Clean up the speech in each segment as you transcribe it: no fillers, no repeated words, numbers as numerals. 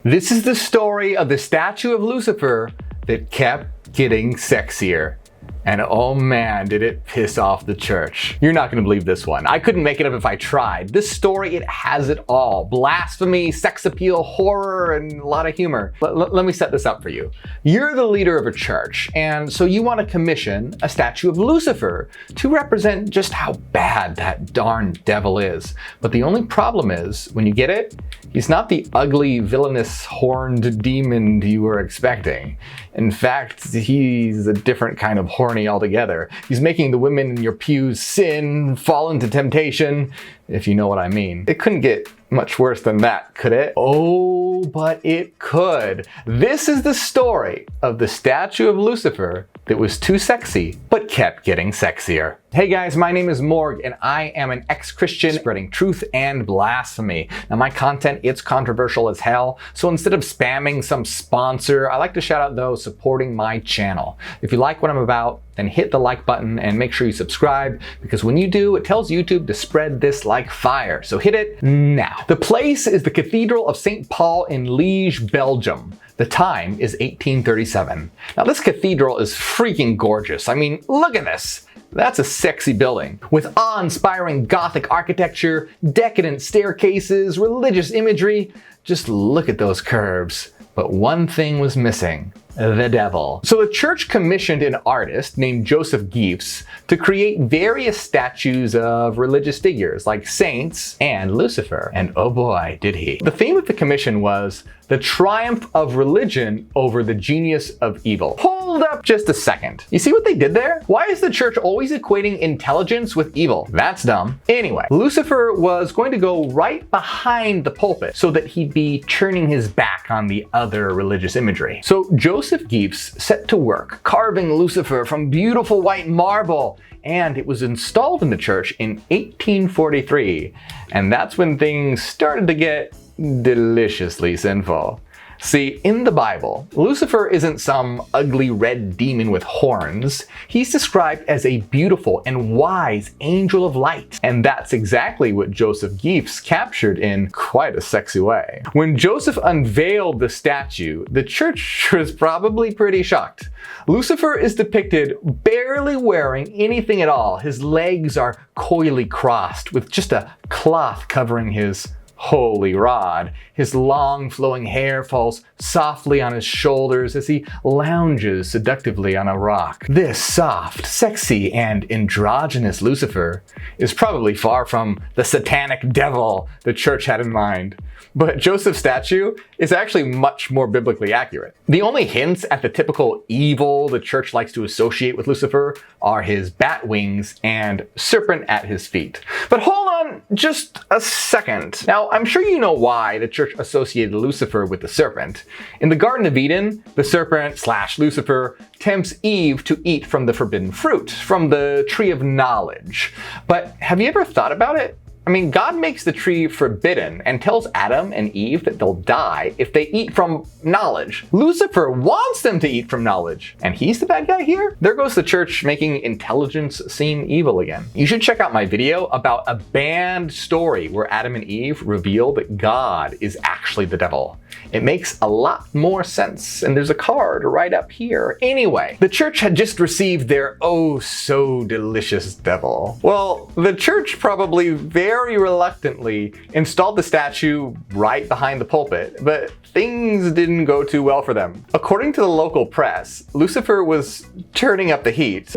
This is the story of the statue of Lucifer that kept getting sexier. And oh man, did it piss off the church. You're not gonna believe this one. I couldn't make it up if I tried. This story, it has it all. Blasphemy, sex appeal, horror, and a lot of humor. Let me set this up for you. You're the leader of a church, and so you want to commission a statue of Lucifer to represent just how bad that darn devil is. But the only problem is, when you get it, he's not the ugly, villainous, horned demon you were expecting. In fact, he's a different kind of horny altogether. He's making the women in your pews sin, fall into temptation, if you know what I mean. It couldn't get much worse than that, could it? Oh, but it could. This is the story of the statue of Lucifer that was too sexy, but kept getting sexier. Hey guys, my name is Morgue, and I am an ex-Christian spreading truth and blasphemy. Now my content, it's controversial as hell, so instead of spamming some sponsor, I like to shout out those supporting my channel. If you like what I'm about, then hit the like button and make sure you subscribe, because when you do, it tells YouTube to spread this like fire. So hit it now. The place is the Cathedral of St. Paul in Liège, Belgium. The time is 1837. Now this cathedral is freaking gorgeous. I mean, look at this. That's a sexy building with awe-inspiring Gothic architecture, decadent staircases, religious imagery. Just look at those curves. But one thing was missing. The devil. So the church commissioned an artist named Joseph Giefs to create various statues of religious figures like saints and Lucifer. And oh boy, did he. The theme of the commission was the triumph of religion over the genius of evil. Hold up just a second. You see what they did there? Why is the church always equating intelligence with evil? That's dumb. Anyway, Lucifer was going to go right behind the pulpit so that he'd be turning his back on the other religious imagery. So Joseph Giefs set to work carving Lucifer from beautiful white marble, and it was installed in the church in 1843. And that's when things started to get deliciously sinful. See, in the Bible, Lucifer isn't some ugly red demon with horns. He's described as a beautiful and wise angel of light. And that's exactly what Joseph Giefs captured in quite a sexy way. When Joseph unveiled the statue, the church was probably pretty shocked. Lucifer is depicted barely wearing anything at all. His legs are coyly crossed with just a cloth covering his holy rod. His long flowing hair falls softly on his shoulders as he lounges seductively on a rock. This soft, sexy, and androgynous Lucifer is probably far from the satanic devil the church had in mind. But Joseph's statue is actually much more biblically accurate. The only hints at the typical evil the church likes to associate with Lucifer are his bat wings and serpent at his feet. But hold on just a second. Now, I'm sure you know why the church associated Lucifer with the serpent. In the Garden of Eden, the serpent / Lucifer tempts Eve to eat from the forbidden fruit, from the tree of knowledge. But have you ever thought about it? I mean, God makes the tree forbidden and tells Adam and Eve that they'll die if they eat from knowledge. Lucifer wants them to eat from knowledge, and he's the bad guy here? There goes the church making intelligence seem evil again. You should check out my video about a banned story where Adam and Eve reveal that God is actually the devil. It makes a lot more sense, and there's a card right up here. Anyway, the church had just received their oh so delicious devil. Well, the church probably very reluctantly installed the statue right behind the pulpit, but things didn't go too well for them. According to the local press, Lucifer was turning up the heat.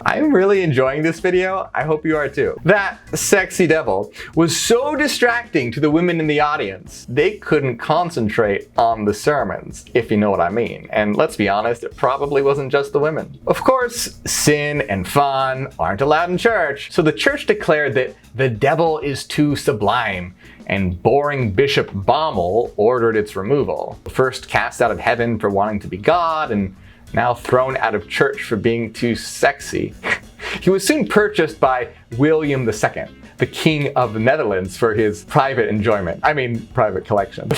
I'm really enjoying this video. I hope you are too. That sexy devil was so distracting to the women in the audience, they couldn't concentrate on the sermons, if you know what I mean. And let's be honest, it probably wasn't just the women. Of course, sin and fun aren't allowed in church, so the church declared that the devil is too sublime, and boring Bishop Baumel ordered its removal. First cast out of heaven for wanting to be God, and now thrown out of church for being too sexy. He was soon purchased by William II, the King of the Netherlands, for his private enjoyment. I mean, private collection.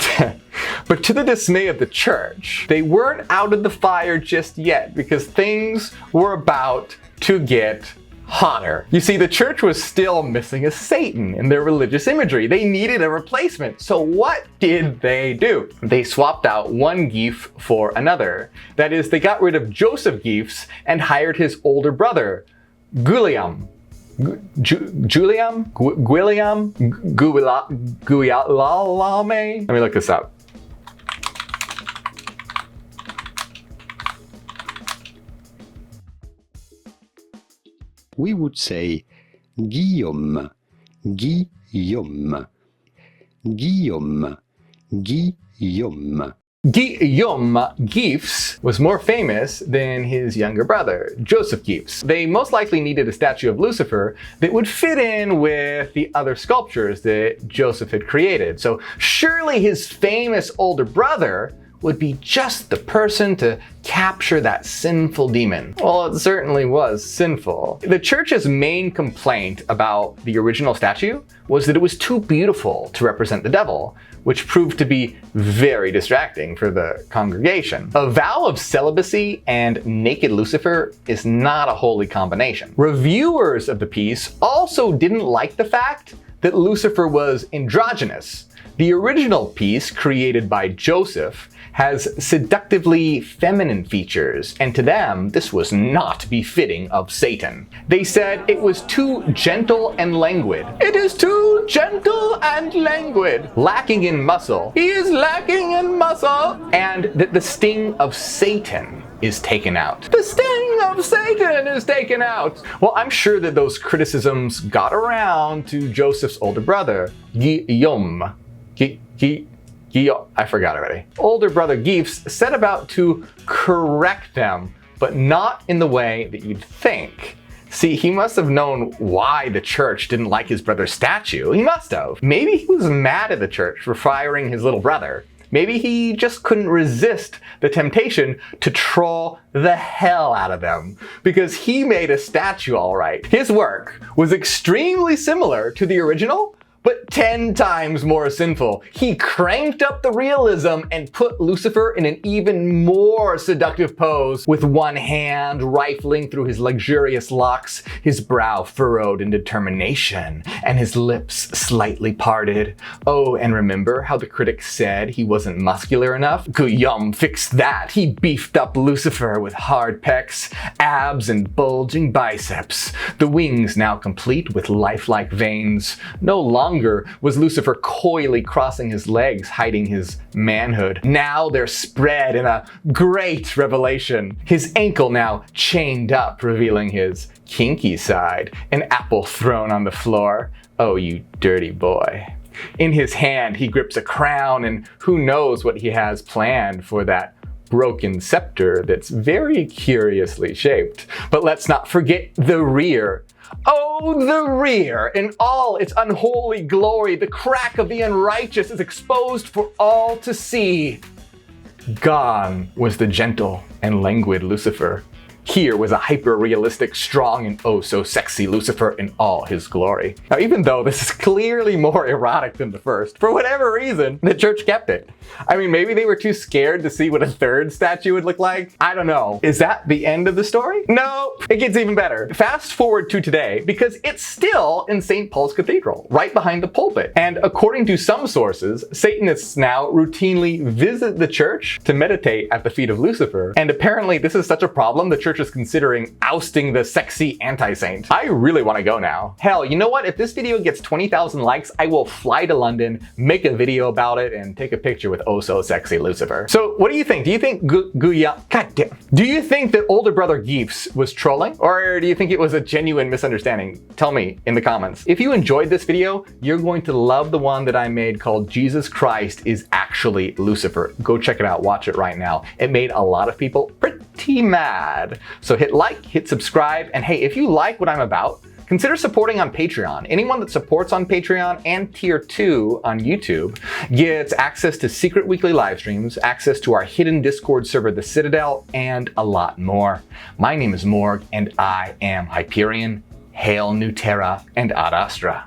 But to the dismay of the church, they weren't out of the fire just yet, because things were about to get hotter. You see, the church was still missing a Satan in their religious imagery. They needed a replacement. So what did they do? They swapped out one Geef for another. That is, they got rid of Joseph Geefs and hired his older brother, Guillaume. Guillaume? Guillaume? Let me look this up. We would say Guillaume, Guillaume, Guillaume, Guillaume. Guillaume Geefs was more famous than his younger brother, Joseph Geefs. They most likely needed a statue of Lucifer that would fit in with the other sculptures that Joseph had created. So surely his famous older brother would be just the person to capture that sinful demon. Well, it certainly was sinful. The church's main complaint about the original statue was that it was too beautiful to represent the devil, which proved to be very distracting for the congregation. A vow of celibacy and naked Lucifer is not a holy combination. Reviewers of the piece also didn't like the fact that Lucifer was androgynous. The original piece, created by Joseph, has seductively feminine features, and to them, this was not befitting of Satan. They said it was too gentle and languid. It is too gentle and languid. Lacking in muscle. He is lacking in muscle. And that the sting of Satan is taken out. The sting of Satan is taken out. Well, I'm sure that those criticisms got around to Joseph's older brother, Guillaume. I forgot already. Older brother Geefs set about to correct them, but not in the way that you'd think. See, he must have known why the church didn't like his brother's statue. He must have. Maybe he was mad at the church for firing his little brother. Maybe he just couldn't resist the temptation to troll the hell out of them, because he made a statue all right. His work was extremely similar to the original, but 10 times more sinful. He cranked up the realism and put Lucifer in an even more seductive pose, with one hand rifling through his luxurious locks, his brow furrowed in determination, and his lips slightly parted. Oh, and remember how the critics said he wasn't muscular enough? Guillaume fixed that. He beefed up Lucifer with hard pecs, abs, and bulging biceps. The wings now complete with lifelike veins. No longer was Lucifer coyly crossing his legs, hiding his manhood. Now they're spread in a great revelation. His ankle now chained up, revealing his kinky side. An apple thrown on the floor. Oh, you dirty boy. In his hand, he grips a crown, and who knows what he has planned for that broken scepter that's very curiously shaped. But let's not forget the rear. Oh, the rear! In all its unholy glory, the crack of the unrighteous is exposed for all to see. Gone was the gentle and languid Lucifer. Here was a hyper-realistic, strong, and oh so sexy Lucifer in all his glory. Now, even though this is clearly more erotic than the first, for whatever reason, the church kept it. I mean, maybe they were too scared to see what a third statue would look like. I don't know. Is that the end of the story? No, it gets even better. Fast forward to today, because it's still in St. Paul's Cathedral, right behind the pulpit. And according to some sources, Satanists now routinely visit the church to meditate at the feet of Lucifer. And apparently this is such a problem, the church is considering ousting the sexy anti-saint. I really want to go now. Hell, you know what? If this video gets 20,000 likes, I will fly to London, make a video about it, and take a picture with oh so sexy Lucifer. So what do you think? Do you think goddamn. Do you think that older brother Geefs was trolling? Or do you think it was a genuine misunderstanding? Tell me in the comments. If you enjoyed this video, you're going to love the one that I made called Jesus Christ is Actually Lucifer. Go check it out. Watch it right now. It made a lot of people pretty mad. So hit like, hit subscribe, and hey, if you like what I'm about, consider supporting on Patreon. Anyone that supports on Patreon and Tier 2 on YouTube gets access to secret weekly live streams, access to our hidden Discord server, The Citadel, and a lot more. My name is Morgue, and I am Hyperion. Hail New Terra and Ad Astra.